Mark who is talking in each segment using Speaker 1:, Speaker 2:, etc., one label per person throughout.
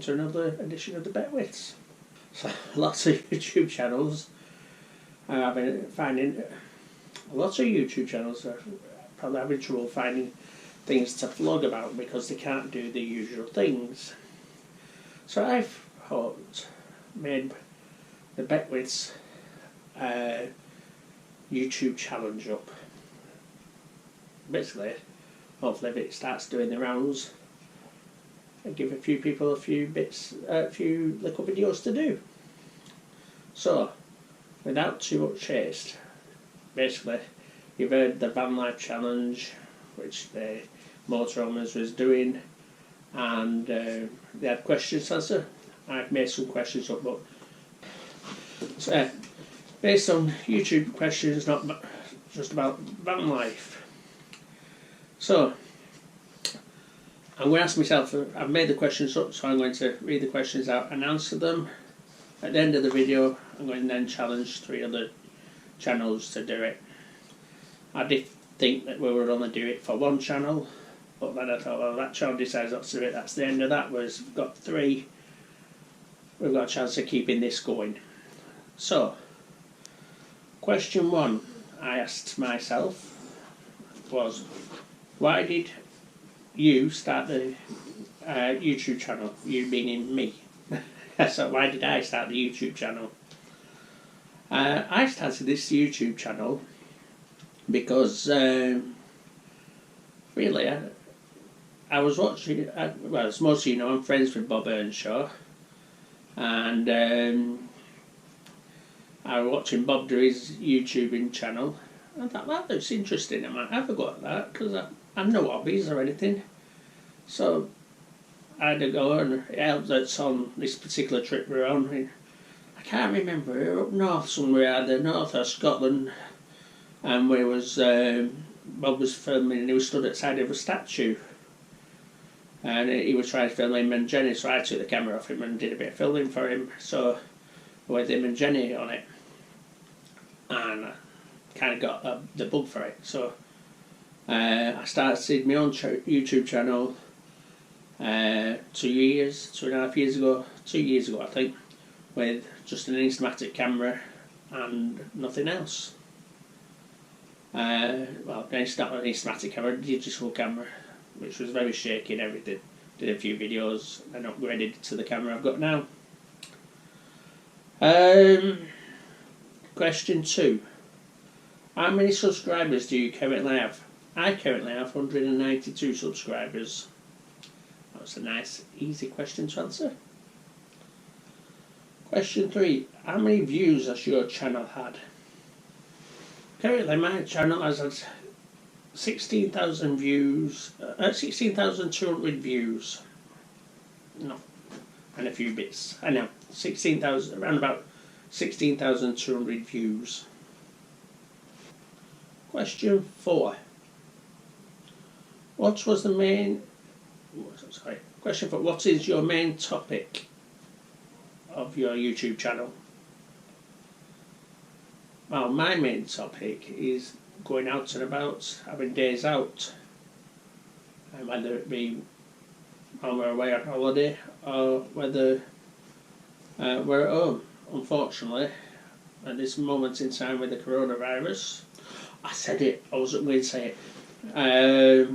Speaker 1: welcome to another edition of the Betwits. So, lots of YouTube channels. I've been finding lots of YouTube channels are probably having trouble finding things to vlog about because they can't do the usual things. So I've made the Betwits YouTube challenge up. Basically, hopefully if it starts doing the rounds, and give a few people a few little videos to do. So, without too much haste, basically, you've heard the van life challenge, which the motorhomes was doing, and they had questions to answer. I've made some questions up, but based on YouTube questions, not just about van life. So, I'm going to ask myself, I've made the questions up, so I'm going to read the questions out and answer them. At the end of the video, I'm going to then challenge 3 other channels to do it. I did think that we would only do it for one channel, but then I thought, well, that channel decides not to do it, that's the end of that. We've got 3, we've got a chance of keeping this going. So, question 1 I asked myself was, why did you start the YouTube channel? You meaning me. So why did I start the YouTube channel? I started this YouTube channel because really I was watching, well, as most of you know, I'm friends with Bob Earnshaw, and I was watching Bob do his YouTubing channel. I thought, that looks interesting, I might have a go at that, because I've no hobbies or anything. So I had to go, and it helped that's on this particular trip we're on. I can't remember, we were up north somewhere, either north or Scotland, and we was Bob was filming, and he was stood outside of a statue, and he was trying to film him and Jenny, so I took the camera off him and did a bit of filming for him, so with him and Jenny on it, and I kind of got the bug for it. So I started my own YouTube channel 2 and a half years ago, 2 years ago I think, with just an Instamatic camera and nothing else. Well, it's not an Instamatic camera, a digital camera, which was very shaky and everything. Did a few videos and upgraded to the camera I've got now. Question 2. How many subscribers do you currently have? I currently have 192 subscribers. That's a nice, easy question to answer. Question 3. How many views has your channel had? Currently my channel has had 16,000 views, 16,200 views. No, and a few bits. I know, 16,000, around about 16,200 views. Question 4. What was the main... Sorry. Question 4. What is your main topic of your YouTube channel? Well, my main topic is going out and about, having days out. And whether it be when we're away on holiday or whether we're at home. Unfortunately, at this moment in time with the coronavirus, I said it, I wasn't going to say it.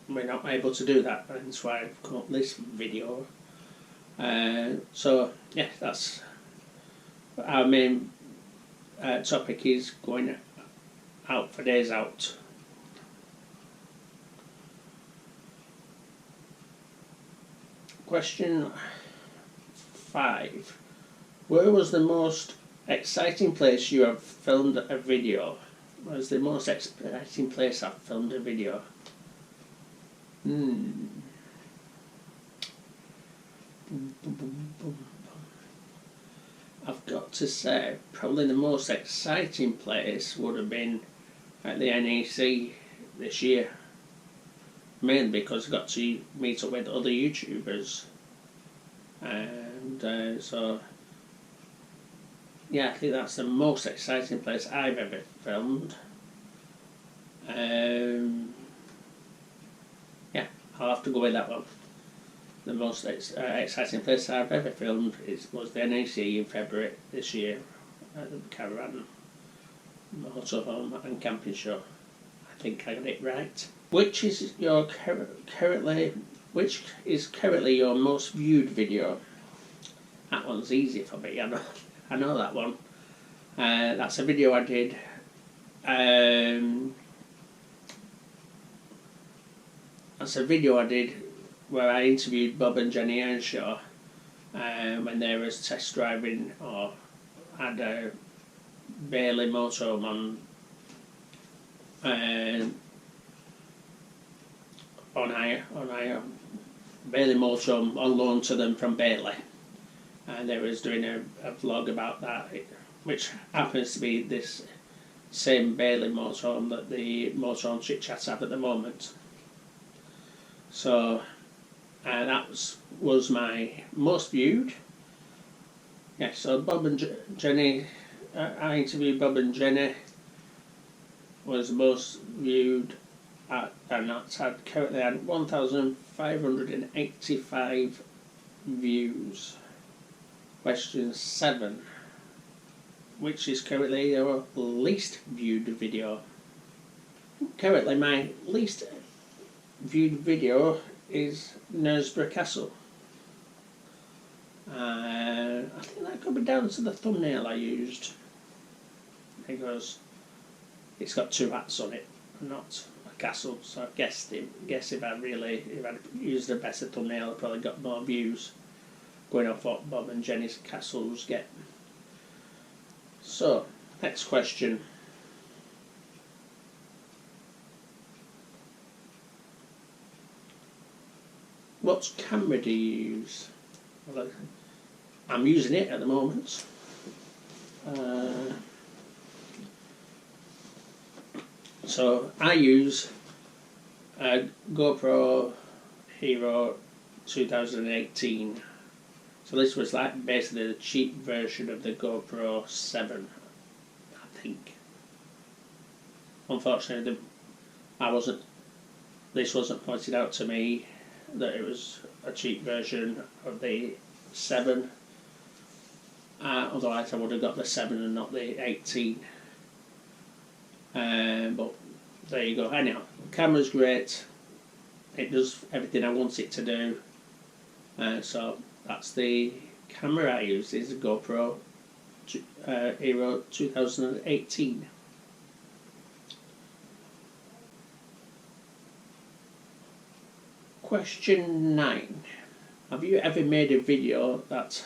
Speaker 1: We're not able to do that, and that's why I've come up with this video. So, yeah, that's our main topic, is going out for days out. Question 5. Where was the most exciting place you have filmed a video? Where was the most exciting place I've filmed a video? I've got to say, probably the most exciting place would have been at the NEC this year. Mainly because I got to meet up with other YouTubers. And so, yeah, I think that's the most exciting place I've ever filmed. Yeah, I'll have to go with that one. the most exciting place I've ever filmed was the NEC in February this year at the Caravan Motorhome and Camping Show. I think I got it right. Which is currently your most viewed video? That one's easy for me. I know that one. That's a video I did. That's a video I did where I interviewed Bob and Jenny Earnshaw when they was test driving or had a Bailey motorhome on hire, Bailey motorhome on loan to them from Bailey, and they was doing a vlog about that, which happens to be this same Bailey motorhome that the Motorhome Chit Chats have at the moment. So that was my most viewed. Yeah, so Bob and Jenny, I interviewed Bob and Jenny, was most viewed and that's currently had 1,585 views. Question 7. Which is currently your least viewed video? Currently my least viewed video is Knaresborough Castle. I think that could be down to the thumbnail I used, because it's got 2 hats on it, not a castle. So I guess if I'd used a better thumbnail, I'd probably got more views, going off what Bob and Jenny's castles get. So, next question. What camera do you use? Well, I'm using it at the moment. So I use a GoPro Hero 2018. So this was like basically the cheap version of the GoPro 7, I think. Unfortunately, this wasn't pointed out to me that it was a cheap version of the 7. Otherwise I would have got the 7 and not the 18. But there you go. Anyhow, the camera's great. It does everything I want it to do. So that's the camera I use, is a GoPro Hero 2018. Question 9. Have you ever made a video that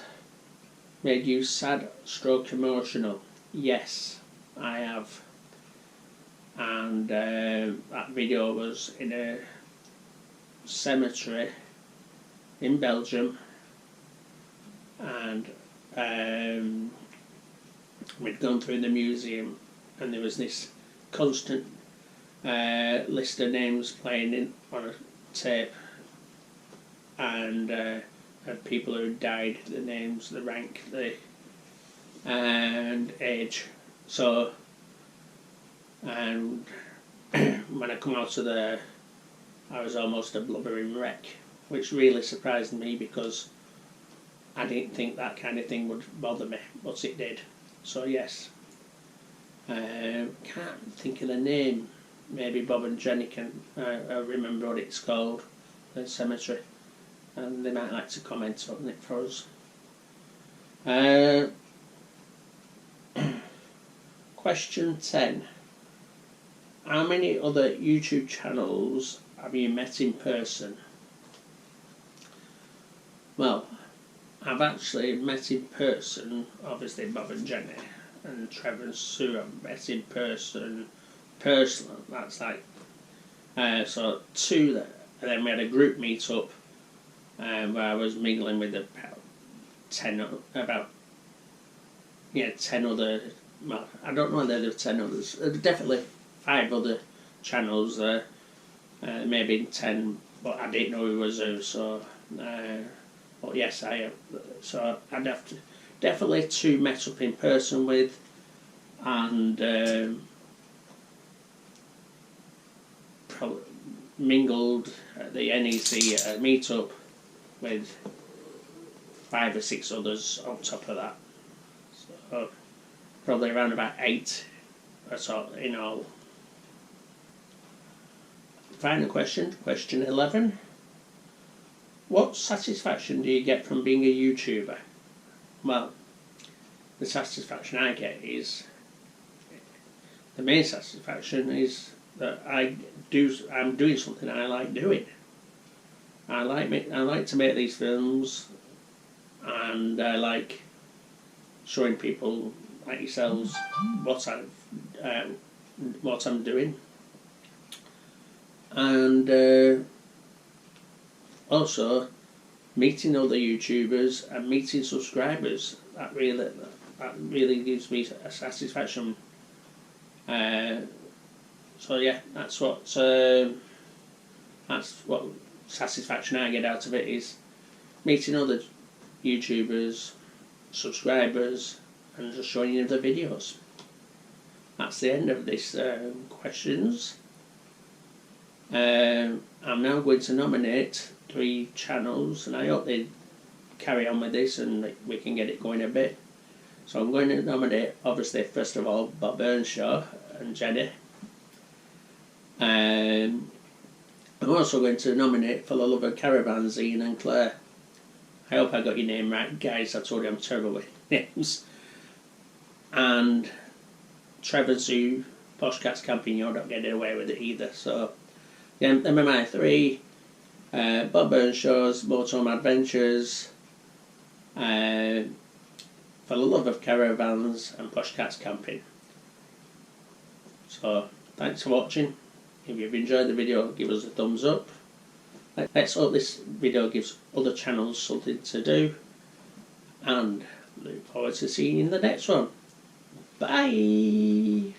Speaker 1: made you sad / emotional? Yes, I have. And that video was in a cemetery in Belgium, and we'd gone through the museum, and there was this constant list of names playing on a tape, and of people who died, the names, the rank, and age. So, and when I come out of there, I was almost a blubbering wreck, which really surprised me because I didn't think that kind of thing would bother me, but it did. So yes, can't think of the name. Maybe Bob and Jenny can remember what it's called, the cemetery, and they might like to comment on it for us. Question 10. How many other YouTube channels have you met in person? Well, I've actually met in person, obviously Bob and Jenny, and Trevor and Sue I've met in person, personal, that's like, so 2 there. And then we had a group meet up where I was mingling with about 10 other, well, I don't know whether there were 10 others, definitely 5 other channels there, maybe 10, but I didn't know who was who, so, but yes, I have. So I'd have to, definitely 2 met up in person with, and probably mingled at the NEC meet-up with 5 or 6 others on top of that. So probably around about 8 or so in all. Final question, question 11. What satisfaction do you get from being a YouTuber? Well, the satisfaction I get is, the main satisfaction is that I'm doing something I like doing. I like to make these films, and I like showing people like yourselves what I'm doing, and also meeting other YouTubers and meeting subscribers. That really gives me a satisfaction. So yeah, that's what satisfaction I get out of it, is meeting other YouTubers, subscribers, and just showing you the videos. That's the end of this questions. I'm now going to nominate 3 channels, and I hope they carry on with this and we can get it going a bit. So I'm going to nominate, obviously, first of all, Bob Earnshaw and Jenny. I'm also going to nominate, for the love of caravans, Ian and Claire. I hope I got your name right, guys. I told you I'm terrible with names. And Trevor Zoo, Posh Cats Camping. You're not getting away with it either. So yeah, them are my 3. Bob Earnshaw's Motorhome Adventures, For the Love of Caravans, and Posh Cats Camping. So thanks for watching. If you've enjoyed the video, give us a thumbs up. Let's hope this video gives other channels something to do, and look forward to seeing you in the next one. Bye!